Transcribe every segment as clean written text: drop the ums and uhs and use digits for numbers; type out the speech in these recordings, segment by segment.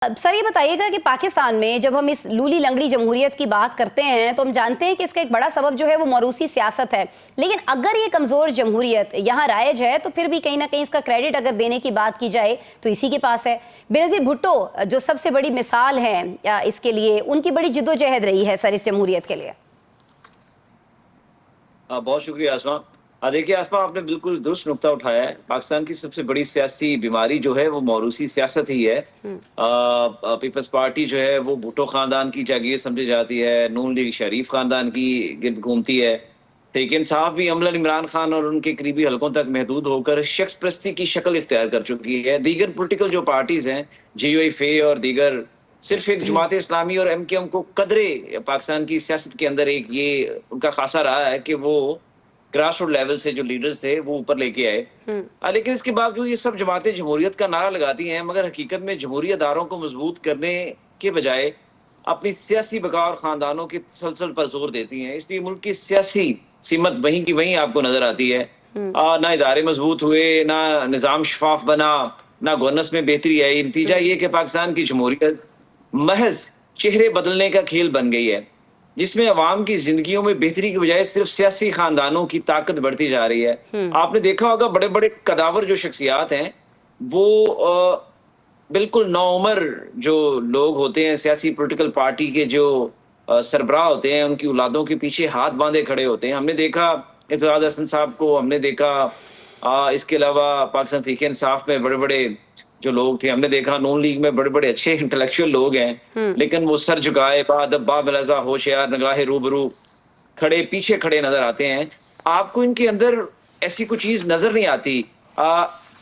अब सर ये बताइएगा कि पाकिस्तान में जब हम इस लूली लंगड़ी जमहूरियत की बात करते हैं तो हम जानते हैं कि इसका एक बड़ा सबब जो है वो मौरूसी सियासत है। लेकिन अगर ये कमज़ोर जमहूरियत यहाँ राइज है तो फिर भी कहीं ना कहीं इसका क्रेडिट अगर देने की बात की जाए तो इसी के पास है। बेनज़ीर भुट्टो जो सबसे बड़ी मिसाल है इसके लिए, उनकी बड़ी जिद्दोजहद रही है सर इस जमहूरियत के लिए। बहुत शुक्रिया आसमा। देखिए आसमा, आपने बिल्कुल दुरुस्त नुक्ता उठाया है। पाकिस्तान की सबसे बड़ी सियासी बीमारी जो है वो मौरूसी सियासत ही है। पीपल्स पार्टी जो है वो भुट्टो खानदान की जागीर समझी जाती है, नून लीग शरीफ खानदान की गिर्द घूमती है। तहरीक इंसाफ भी अमलन इमरान खान और उनके करीबी हलकों तक महदूद होकर शख्स प्रस्ती की शक्ल इख्तियार कर चुकी है। दीगर पोलिटिकल जो पार्टीज हैं, JUI-FA और दीगर, सिर्फ एक जमात इस्लामी और MKM को कदरे पाकिस्तान की सियासत के अंदर एक ये उनका खासा रहा है कि वो ग्रास रूट लेवल से जो लीडर्स थे वो ऊपर लेके आए। लेकिन इसके बावजूद ये सब जमातें जमहूरियत का नारा लगाती हैं, मगर हकीकत में जमहूरी अदारों को मजबूत करने के बजाय अपनी सियासी बका और खानदानों के तसलसल पर जोर देती हैं। इसलिए मुल्क की सियासी सीमत वहीं की वहीं आपको नजर आती है। ना इदारे मजबूत हुए, ना निज़ाम शफाफ बना, ना गवर्नेंस में बेहतरी आई। नतीजा ये कि पाकिस्तान की जमहूरियत महज चेहरे बदलने का खेल बन गई है, जिसमें अवाम की जिंदगियों में बेहतरी की बजाय सिर्फ सियासी खानदानों की ताकत बढ़ती जा रही है। आपने देखा होगा बड़े बड़े कदावर जो शख्सियात हैं वो बिल्कुल नौउम्र जो लोग होते हैं, सियासी पॉलिटिकल पार्टी के जो सरबराह होते हैं, उनकी औलादों के पीछे हाथ बांधे खड़े होते हैं। हमने देखा इत्तेहाद हसन साहब को, हमने देखा इसके अलावा पाकिस्तान तहरीक इंसाफ में बड़े बड़े जो लोग थे, हमने देखा नून लीग में बड़े बड़े अच्छे इंटेलेक्चुअल लोग हैं, लेकिन वो सर झुकाए बाबलजा होशियार नगाहे रूबरू खड़े पीछे खड़े नजर आते हैं। आपको इनके अंदर ऐसी कोई चीज नजर नहीं आती।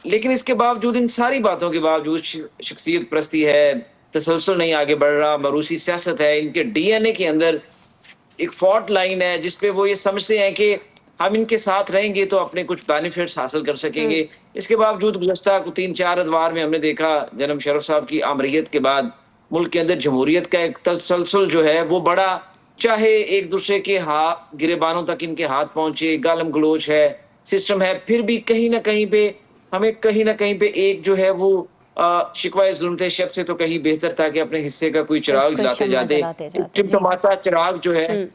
लेकिन इसके बावजूद, इन सारी बातों के बावजूद, शख्सियत प्रस्ती है, तसलसल नहीं आगे बढ़ रहा, मरूसी सियासत है, इनके DNA के अंदर एक फॉल्ट लाइन है जिसपे वो ये समझते हैं कि हम इनके साथ रहेंगे तो अपने कुछ बेनिफिट्स हासिल कर सकेंगे। इसके बावजूद गुज़श्ता 3-4 अदवार में हमने देखा जनाब मुशर्रफ साहब की आमरीत के बाद मुल्क के अंदर जमहूरियत का एक तसलसल जो है वो बड़ा, चाहे एक दूसरे के हाथ गिरेबानों तक इनके हाथ पहुंचे, गालम गलोच है, सिस्टम है, फिर भी कहीं ना कहीं पे हमें कहीं ना कहीं पे एक जो है वो शिकवा जुल्म शब से तो कहीं बेहतर था कि अपने हिस्से का कोई चिराग जलाते जाते। टिमटमाता चिराग जो है,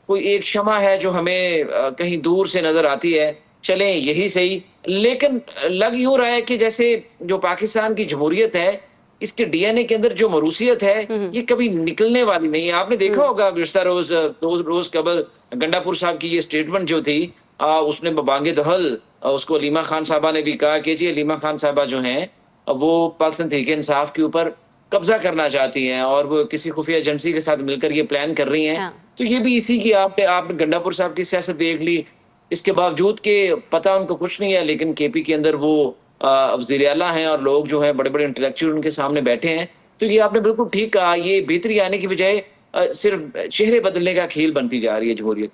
कोई एक शमा है जो हमें कहीं दूर से नजर आती है। चलें यही सही, लेकिन लग यूं रहा है कि जैसे जो पाकिस्तान की जमहूरियत है, इसके DNA के अंदर जो मरूसियत है ये कभी निकलने वाली नहीं है। आपने देखा होगा गुज़श्ता रोज 2 रोज कबल गंडापुर साहब की ये स्टेटमेंट जो थी, उसने बबांगे दहल उसको अलीमा खान साहबा ने भी कहा कि जी अलीमा खान साहबा जो हैं वो पाकिस्तान तहरीक इंसाफ के ऊपर कब्जा करना चाहती हैं और वो किसी खुफिया एजेंसी के साथ मिलकर ये प्लान कर रही हैं। तो ये भी इसी की आपने गंडापुर साहब की सियासत देख ली। इसके बावजूद के पता उनको कुछ नहीं है, लेकिन KP के अंदर वो वज़ीर आला हैं और लोग जो है बड़े बड़े इंटेलेक्चुअल उनके सामने बैठे हैं। तो ये आपने बिल्कुल ठीक कहा, ये बेहतरी आने की बजाय सिर्फ चेहरे बदलने का खेल बनती जा रही है जमहूरियत।